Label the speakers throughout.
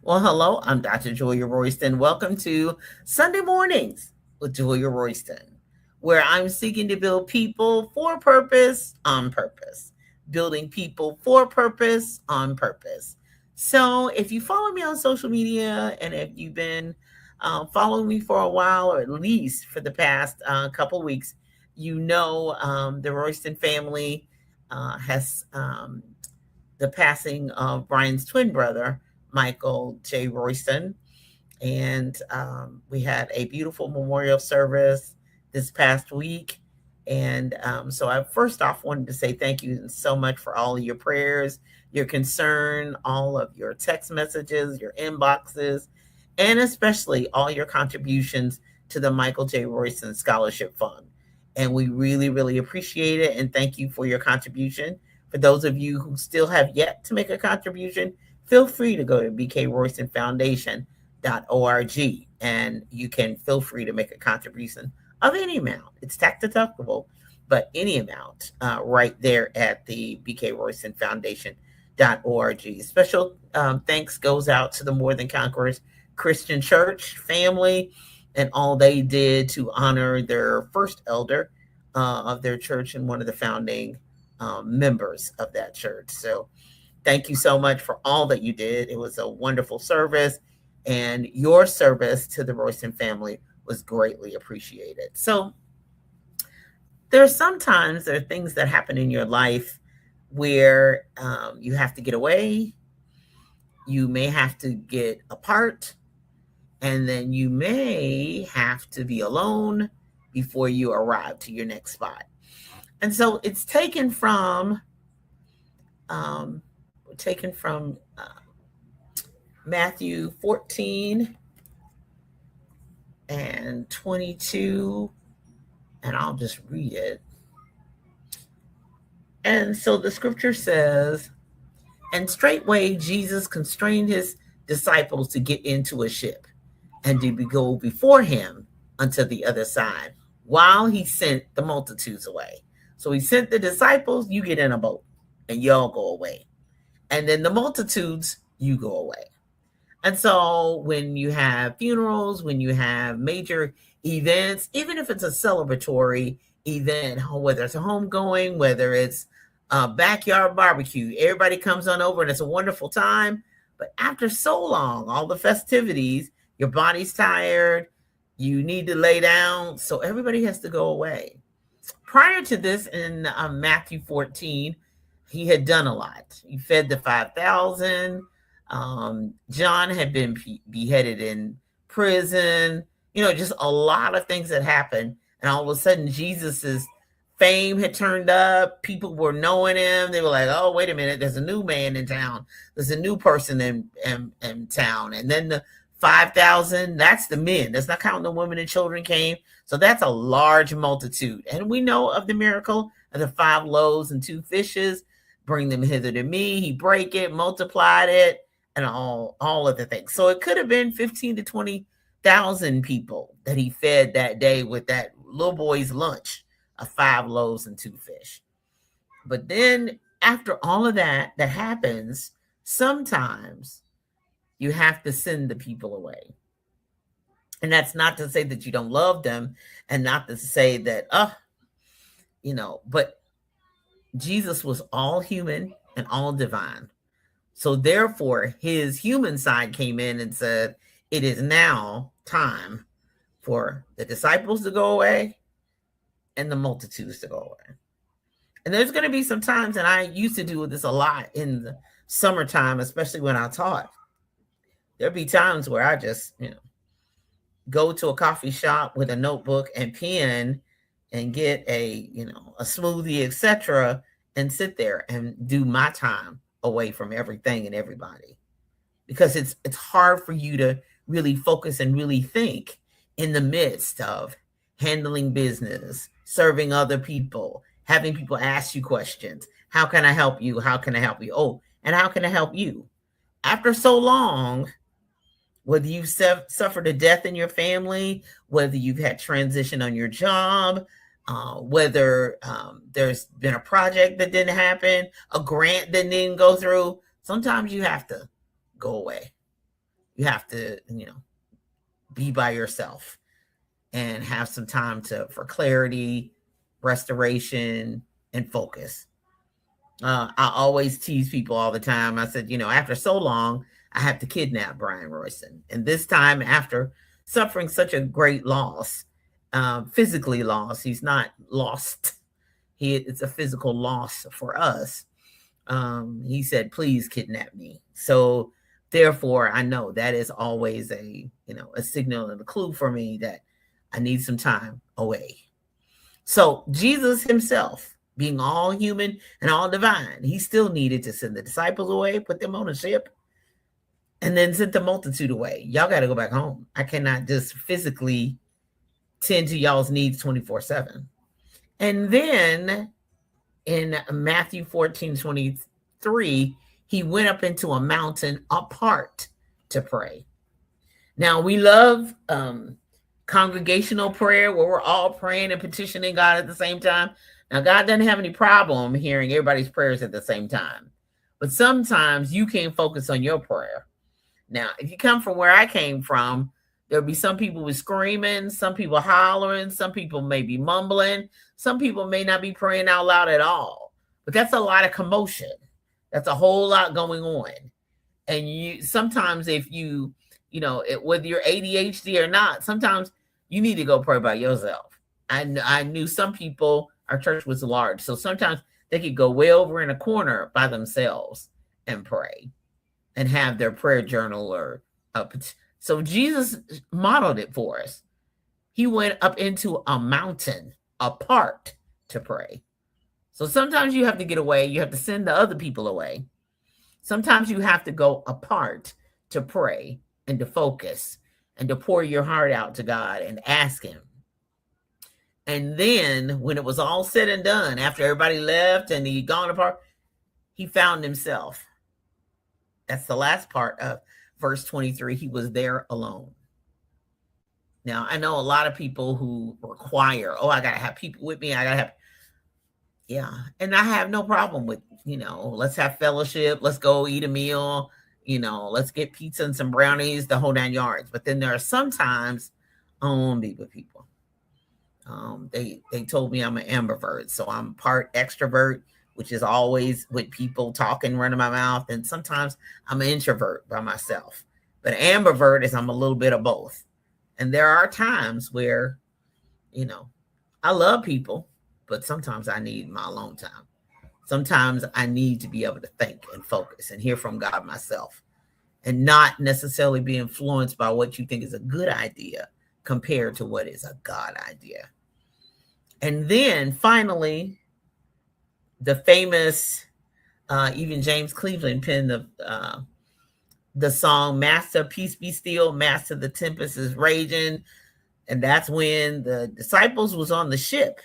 Speaker 1: Well, hello, I'm Dr. Julia Royston. Welcome to Sunday Mornings with Julia Royston, where I'm seeking to build people for purpose on purpose, building people for purpose on purpose. So, if you follow me on social media and if you've been following me for a while, or at least for the past couple weeks, you know the Royston family has the passing of Brian's twin brother, Michael J. Royston. And we had a beautiful memorial service this past week. And so I first off wanted to say thank you so much for all of your prayers, your concern, all of your text messages, your inboxes, and especially all your contributions to the Michael J. Royston Scholarship Fund. And we really, really appreciate it. And thank you for your contribution. For those of you who still have yet to make a contribution, feel free to go to bkroystonfoundation.org and you can feel free to make a contribution of any amount. It's tax deductible, but any amount right there at the bkroystonfoundation.org. Special thanks goes out to the More Than Conquerors Christian Church family and all they did to honor their first elder of their church and one of the founding members of that church. So thank you so much for all that you did. It was a wonderful service, and your service to the Royston family was greatly appreciated. So there are things that happen in your life where you have to get away, you may have to get apart, and then you may have to be alone before you arrive to your next spot. And so it's um, taken from Matthew 14 and 22, and I'll just read it. And so the scripture says, and straightway Jesus constrained his disciples to get into a ship and to go before him unto the other side while he sent the multitudes away. So he sent the disciples, you get in a boat and y'all go away. And then the multitudes, you go away. And so when you have funerals, when you have major events, even if it's a celebratory event, whether it's a homegoing, whether it's a backyard barbecue, everybody comes on over and it's a wonderful time. But after so long, all the festivities, your body's tired, you need to lay down. So everybody has to go away. Prior to this, in Matthew 14, he had done a lot. He fed the 5,000. John had been beheaded in prison. Just a lot of things that happened. And all of a sudden, Jesus's fame had turned up. People were knowing him. They were like, oh, wait a minute. There's a new man in town. There's a new person in town. And then the 5,000, that's the men. That's not counting the women and children came. So that's a large multitude. And we know of the miracle of the 5 loaves and 2 fishes. Bring them hither to me. He break it, multiplied it, and all of the things. So it could have been 15 to 20,000 people that he fed that day with that little boy's lunch of 5 loaves and 2 fish. But then after all of that happens, sometimes you have to send the people away. And that's not to say that you don't love them and not to say that, but Jesus was all human and all divine. So therefore, his human side came in and said, it is now time for the disciples to go away and the multitudes to go away. And there's going to be some times, and I used to do this a lot in the summertime, especially when I taught. There'd be times where I just, go to a coffee shop with a notebook and pen and get a smoothie, etc., and sit there and do my time away from everything and everybody. Because it's hard for you to really focus and really think in the midst of handling business, serving other people, having people ask you questions. How can I help you? How can I help you? Oh, and how can I help you? After so long, whether you've suffered a death in your family, whether you've had transition on your job, whether there's been a project that didn't happen, a grant that didn't go through, sometimes you have to go away. You have to, be by yourself and have some time for clarity, restoration, and focus. I always tease people all the time. I said, after so long, I have to kidnap Brian Royston. And this time, after suffering such a great loss, physically lost, he's not lost. It's a physical loss for us. He said, please kidnap me. So therefore, I know that is always a signal and a clue for me that I need some time away. So Jesus himself, being all human and all divine, he still needed to send the disciples away, put them on a ship, and then sent the multitude away. Y'all got to go back home. I cannot just physically tend to y'all's needs 24/7. And then in Matthew 14:23, he went up into a mountain apart to pray. Now, we love congregational prayer where we're all praying and petitioning God at the same time. Now, God doesn't have any problem hearing everybody's prayers at the same time. But sometimes you can't focus on your prayer. Now, if you come from where I came from, there'll be some people with screaming, some people hollering, some people may be mumbling, some people may not be praying out loud at all. But that's a lot of commotion. That's a whole lot going on. And sometimes if whether you're ADHD or not, sometimes you need to go pray by yourself. I knew some people, our church was large, so sometimes they could go way over in a corner by themselves and pray and have their prayer journal so Jesus modeled it for us. He went up into a mountain apart to pray. So sometimes you have to get away. You have to send the other people away. Sometimes you have to go apart to pray and to focus and to pour your heart out to God and ask him. And then when it was all said and done, after everybody left and he'd gone apart, he found himself. That's the last part of verse 23. He was there alone. Now, I know a lot of people who require, I got to have people with me. And I have no problem with, let's have fellowship. Let's go eat a meal. Let's get pizza and some brownies, the whole 9 yards. But then there are sometimes I don't want to be with people. They told me I'm an ambivert. So I'm part extrovert, which is always with people talking, running my mouth. And sometimes I'm an introvert by myself. But ambivert is I'm a little bit of both. And there are times where, I love people, but sometimes I need my alone time. Sometimes I need to be able to think and focus and hear from God myself and not necessarily be influenced by what you think is a good idea compared to what is a God idea. And then finally, the famous, even James Cleveland penned the song, Master, Peace Be Still, Master, the Tempest is Raging. And that's when the disciples was on the ship.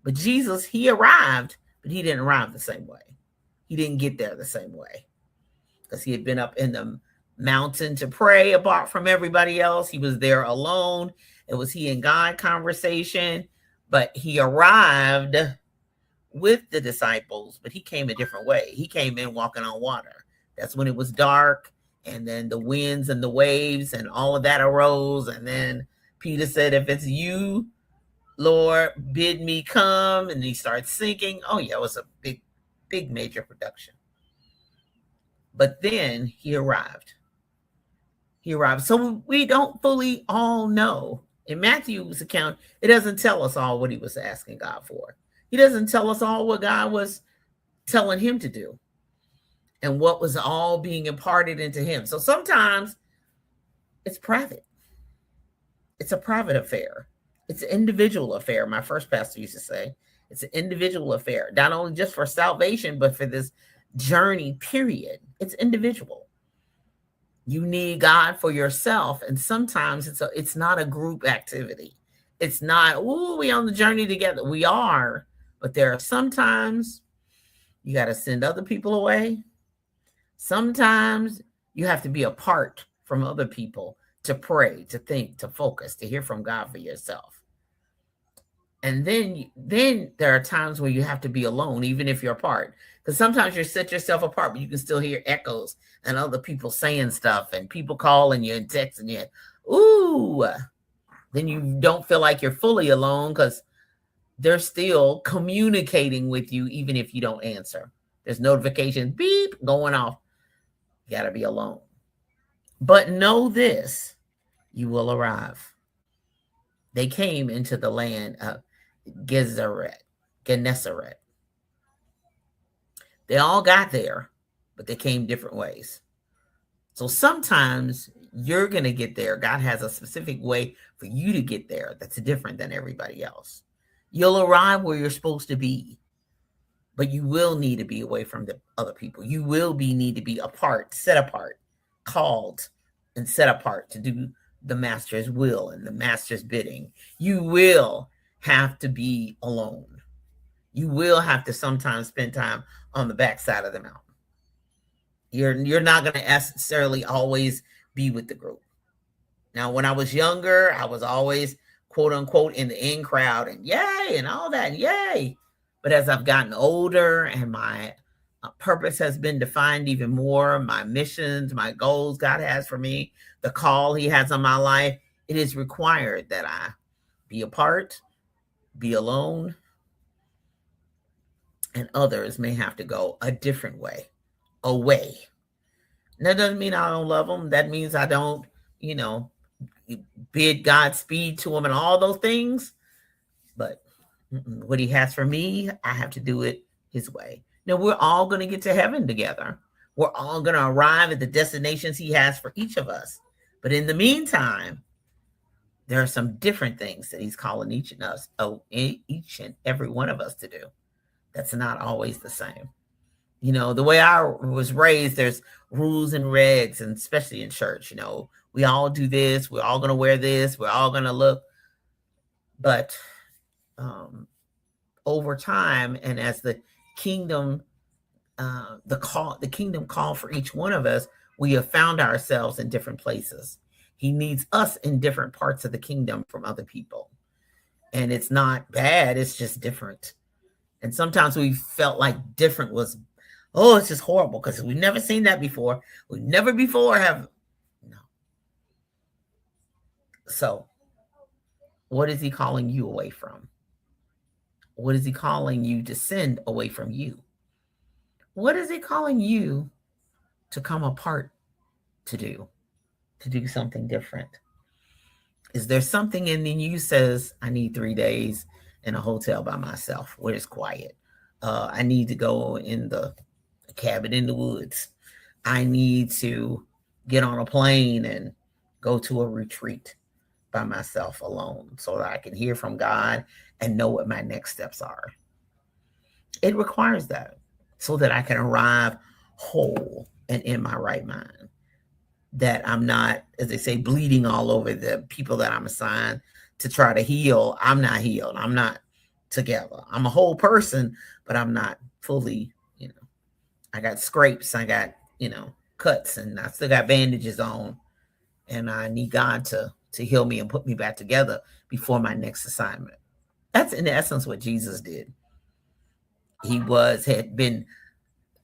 Speaker 1: But Jesus, he arrived, but he didn't arrive the same way. He didn't get there the same way because he had been up in the mountain to pray apart from everybody else. He was there alone. It was he and God conversation, but he arrived with the disciples, but he came a different way. He came in walking on water. That's when it was dark, and then the winds and the waves and all of that arose. And then Peter said, if it's you, Lord, bid me come. And he started sinking. Oh yeah, it was a big major production. But then he arrived. So we don't fully all know. In Matthew's account, it doesn't tell us all what he was asking God for. He doesn't tell us all what God was telling him to do and what was all being imparted into him. So sometimes it's private. It's a private affair. It's an individual affair. My first pastor used to say, it's an individual affair, not only just for salvation, but for this journey period. It's individual. You need God for yourself. And sometimes it's not a group activity. It's not, we on the journey together. We are, but there are sometimes you got to send other people away. Sometimes you have to be apart from other people to pray, to think, to focus, to hear from God for yourself. And then there are times where you have to be alone, even if you're apart. Because sometimes you set yourself apart, but you can still hear echoes and other people saying stuff and people calling you and texting you. Ooh, then you don't feel like you're fully alone because they're still communicating with you, even if you don't answer. There's notifications, beep, going off. You got to be alone. But know this, you will arrive. They came into the land of Gennesaret. They all got there, but they came different ways. So sometimes you're going to get there. God has a specific way for you to get there that's different than everybody else. You'll arrive where you're supposed to be, but you will need to be away from the other people. You will need to be apart, set apart, called and set apart to do the master's will and the master's bidding. You will have to be alone. You will have to sometimes spend time on the backside of the mountain. You're not going to necessarily always be with the group. Now, when I was younger, I was always, quote unquote, in the in crowd and yay and all that, yay. But as I've gotten older and my purpose has been defined even more, my missions, my goals God has for me, the call he has on my life, it is required that I be apart, be alone, and others may have to go a different way, away. And that doesn't mean I don't love them. That means I don't, bid Godspeed to them and all those things. But what he has for me, I have to do it his way. Now, we're all going to get to heaven together. We're all going to arrive at the destinations he has for each of us. But in the meantime, there are some different things that he's calling each and every one of us to do. That's not always the same. The way I was raised, there's rules and regs, and especially in church, we all do this. We're all going to wear this. We're all going to look. But over time, and as the kingdom, the kingdom call for each one of us, we have found ourselves in different places. He needs us in different parts of the kingdom from other people. And it's not bad. It's just different. And sometimes we felt like different was, it's just horrible because we've never seen that before. We never before have. No. So what is he calling you away from? What is he calling you to send away from you? What is he calling you to come apart to do something different? Is there something in you says, I need 3 days in a hotel by myself where it's quiet? I need to go in the cabin in the woods. I need to get on a plane and go to a retreat by myself alone so that I can hear from God and know what my next steps are. It requires that so that I can arrive whole and in my right mind, that I'm not, as they say, bleeding all over the people that I'm assigned to try to heal. I'm not healed. I'm not together. I'm a whole person, but I'm not fully, I got scrapes. I got, cuts, and I still got bandages on, and I need God to heal me and put me back together before my next assignment. That's in essence what Jesus did. He had been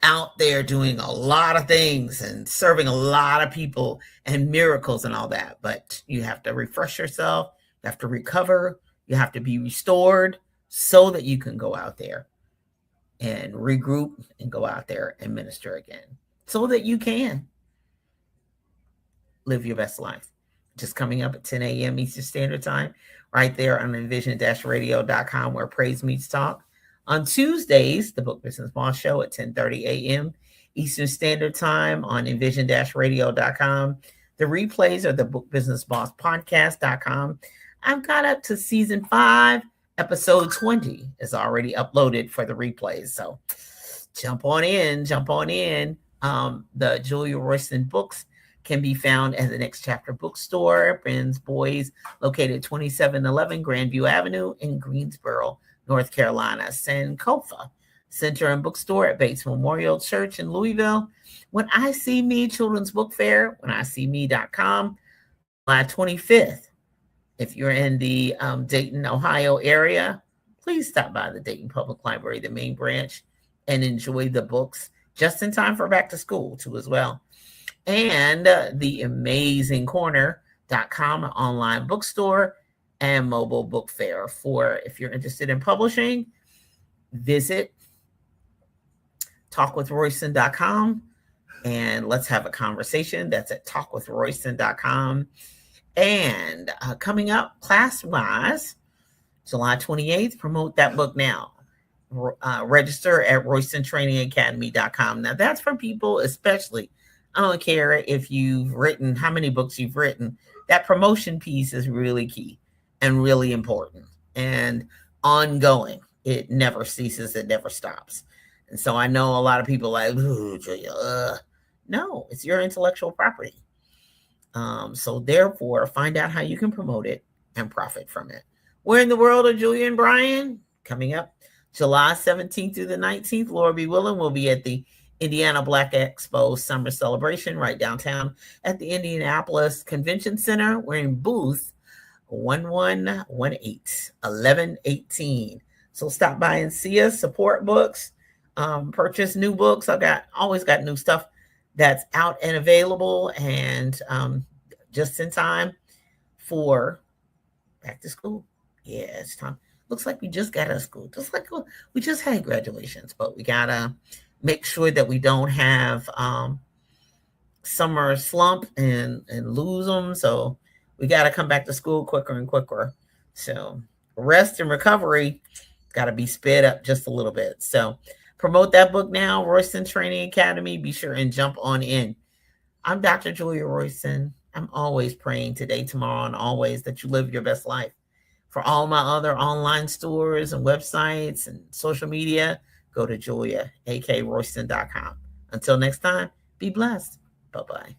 Speaker 1: out there doing a lot of things and serving a lot of people and miracles and all that. But you have to refresh yourself. You have to recover. You have to be restored so that you can go out there and regroup and go out there and minister again so that you can live your best life. Just coming up at 10 a.m. Eastern Standard Time, right there on envision-radio.com, where praise meets talk. On Tuesdays, the Book Business Boss Show at 10:30 a.m. Eastern Standard Time on envision-radio.com. The replays are the Book Business Boss Podcast.com. I've got up to season 5, episode 20 is already uploaded for the replays. So jump on in. The Julia Royston books can be found at the Next Chapter Bookstore, Friends Boys, located 2711 Grandview Avenue in Greensboro, North Carolina. Sankofa Center and Bookstore at Bates Memorial Church in Louisville. When I See Me Children's Book Fair, whenISeeMe.com, July 25th. If you're in the Dayton, Ohio area, please stop by the Dayton Public Library, the main branch, and enjoy the books just in time for back to school too as well. And the amazingcorner.com online bookstore and mobile book fair. For if you're interested in publishing, visit talkwithroyston.com and let's have a conversation. That's at talkwithroyston.com. And coming up class-wise, July 28th, promote that book now. Register at roystontrainingacademy.com. Now that's for people, especially, I don't care if you've written, how many books you've written, that promotion piece is really key and really important and ongoing. It never ceases. It never stops. And so I know a lot of people like, ooh, Julia, no, it's your intellectual property. So therefore, find out how you can promote it and profit from it. We're in the world of Julia and Brian. Coming up July 17th through the 19th, Lord be willing, we'll be at the Indiana Black Expo Summer Celebration right downtown at the Indianapolis Convention Center. We're in booth 1118. So stop by and see us, support books, purchase new books. Always got new stuff that's out and available, and just in time for back to school. Yeah, it's time. Looks like we just got out of school. Just like we just had graduations, but we gotta make sure that we don't have summer slump and lose them. So we gotta come back to school quicker and quicker. So rest and recovery gotta be sped up just a little bit. So promote that book now, Royston Training Academy. Be sure and jump on in. I'm Dr. Julia Royston. I'm always praying today, tomorrow, and always that you live your best life. For all my other online stores and websites and social media, go to juliaakroyston.com. Until next time, be blessed. Bye-bye.